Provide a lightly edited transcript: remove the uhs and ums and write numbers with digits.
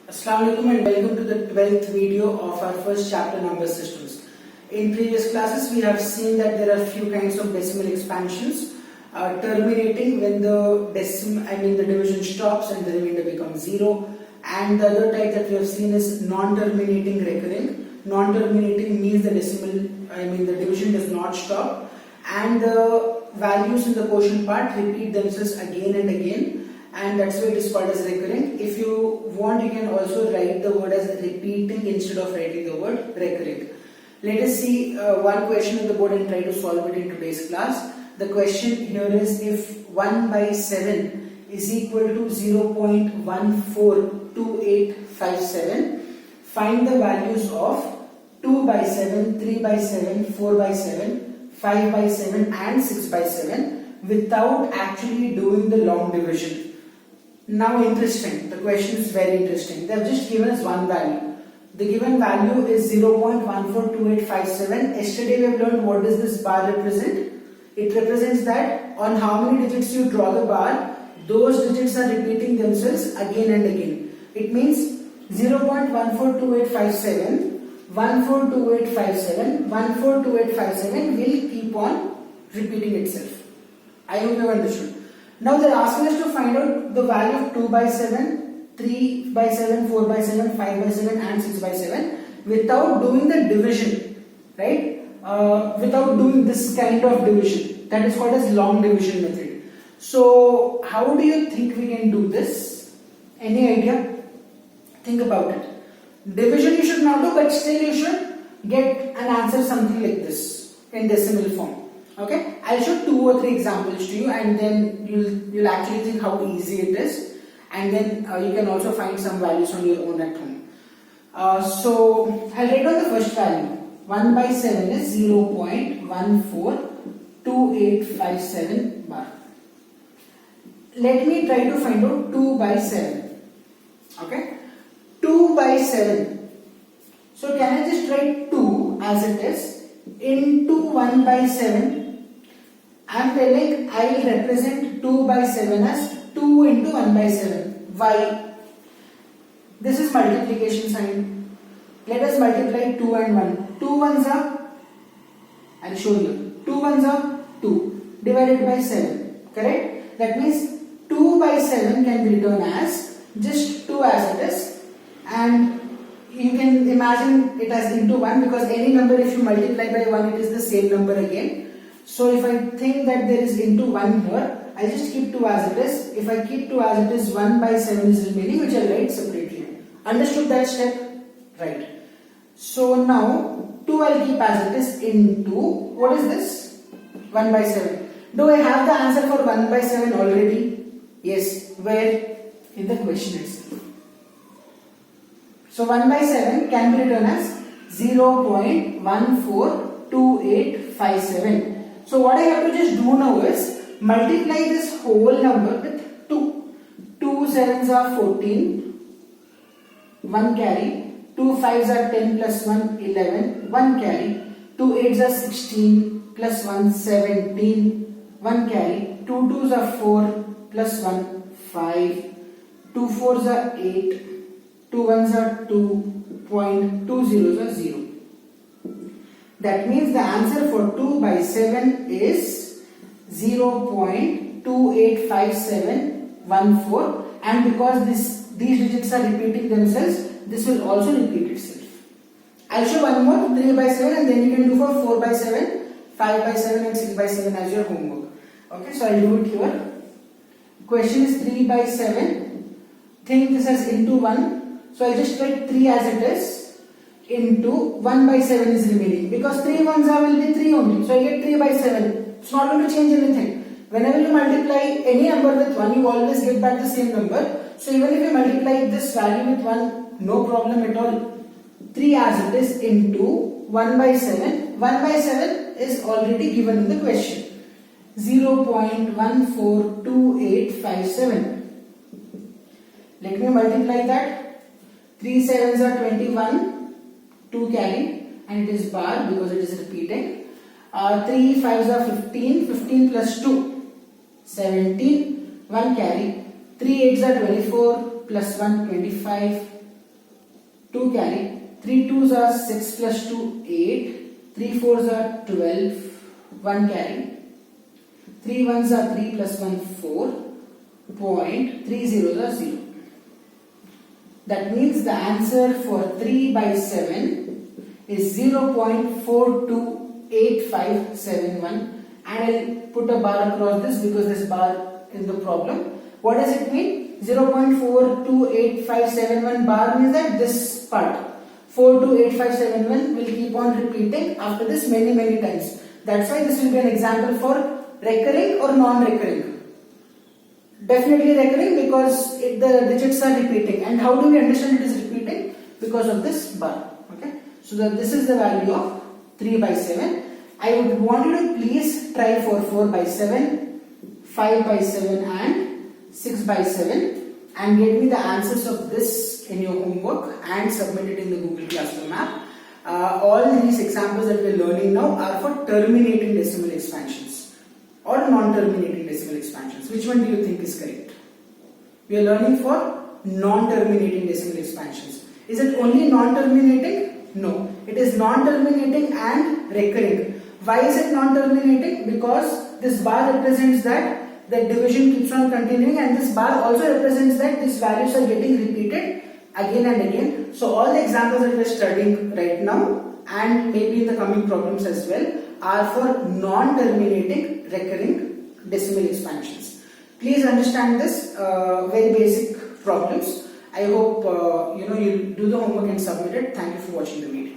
Assalamualaikum and welcome to the 12th video of our first chapter, number systems. In previous classes we have seen that there are few kinds of decimal expansions terminating when the division stops and the remainder becomes 0, and the other type that we have seen is non-terminating recurring. Non-terminating means the the division does not stop and the values in the quotient part repeat themselves again and again, and that's why it is called as recurring. If you want, you can also write the word as repeating instead of writing the word recurring. Let us see one question on the board and try to solve it in today's class. The question here is, if 1 by 7 is equal to 0.142857, find the values of 2 by 7, 3 by 7, 4 by 7, 5 by 7 and 6 by 7 without actually doing the long division. Now interesting, the question is very interesting. They have just given us one value. The given value is 0.142857. Yesterday we have learned what does this bar represent. It represents that on how many digits you draw the bar, those digits are repeating themselves again and again. It means 0.142857, 142857, 142857 will keep on repeating itself. I hope you have understood. Now they are asking us to find out the value of 2 by 7, 3 by 7, 4 by 7, 5 by 7 and 6 by 7 without doing the division, right? Without doing this kind of division. That is called as long division method. So how do you think we can do this? Any idea? Think about it. Division you should not do, but still you should get an answer something like this in decimal form. Okay, I'll show 2 or 3 examples to you, and then you'll actually think how easy it is, and then you can also find some values on your own at home. So I'll write down the first value. 1 by 7 is 0.142857 bar. Let me try to find out 2 by 7. Okay, 2 by 7. So can I just write 2 as it is into 1 by 7? I am telling I will represent 2 by 7 as 2 into 1 by 7. Why? This is multiplication sign. Let us multiply 2 and 1. 2 ones are, I will show you. 2 ones are 2 divided by 7. Correct? That means 2 by 7 can be written as just 2 as it is, and you can imagine it as into 1 because any number if you multiply by 1 it is the same number again. So if I think that there is into 1 here, I just keep 2 as it is. If I keep 2 as it is, 1 by 7 is remaining, which I will write separately. Understood that step? Right. So now 2 I will keep as it is into, what is this? 1 by 7. Do I have the answer for 1 by 7 already? Yes. Where? In the question itself. So 1 by 7 can be written as 0.142857. So what I have to just do now is multiply this whole number with 2. 2 sevens are 14, 1 carry, 2 fives are 10 plus 1 11, 1 carry, 2 eights are 16 plus 1 17, 1 carry, 2 twos are 4 plus 1 5, 2 fours are 8, 2 ones are 2, 2 zeros are 0. That means the answer for 2 by 7 is 0.285714, and because these digits are repeating themselves, this will also repeat itself. I'll show one more, 3 by 7, and then you can do for 4 by 7, 5 by 7 and 6 by 7 as your homework. Okay, so I'll do it here. Question is 3 by 7. Think this as into 1. So I'll just write 3 as it is. Into 1 by 7 is remaining because 3 ones will be 3 only. So I get 3 by 7. It's not going to change anything. Whenever you multiply any number with 1, you always get back the same number. So even if you multiply this value with 1, no problem at all. 3 as it is into 1 by 7. 1 by 7 is already given in the question. 0.142857. Let me multiply that. 3 sevens are 21. 2 carry, and it is bar because it is repeating. 3 fives are 15, 15 plus 2, 17, 1 carry, 3 8s are 24, plus 1 25, 2 carry, 3 2s are 6 plus 2, 8, 3 4s are 12, 1 carry, 3 1s are 3 plus 1, 4, point, 3 zeros are 0. That means the answer for 3 by 7 is 0.428571, and I'll put a bar across this because this bar is the problem. What does it mean? 0.428571 bar means that this part 428571 will keep on repeating after this many times. That's why this will be an example for recurring or non-recurring. Definitely recurring because the digits are repeating. And how do we understand it is repeating? Because of this bar. Okay. So this is the value of 3 by 7. I would want you to please try for 4 by 7, 5 by 7 and 6 by 7 and get me the answers of this in your homework and submit it in the Google Classroom app. All these examples that we are learning now are for terminating decimal expansions or non-terminating decimal expansions. Which one do you think is correct? We are learning for non-terminating decimal expansions. Is it only non-terminating? No. It is non-terminating and recurring. Why is it non-terminating? Because this bar represents that the division keeps on continuing, and this bar also represents that these values are getting repeated again and again. So all the examples that we are studying right now and maybe in the coming problems as well are for non-terminating recurring decimal expansions. Please understand this very basic problems. I hope you do the homework and submit it. Thank you for watching the video.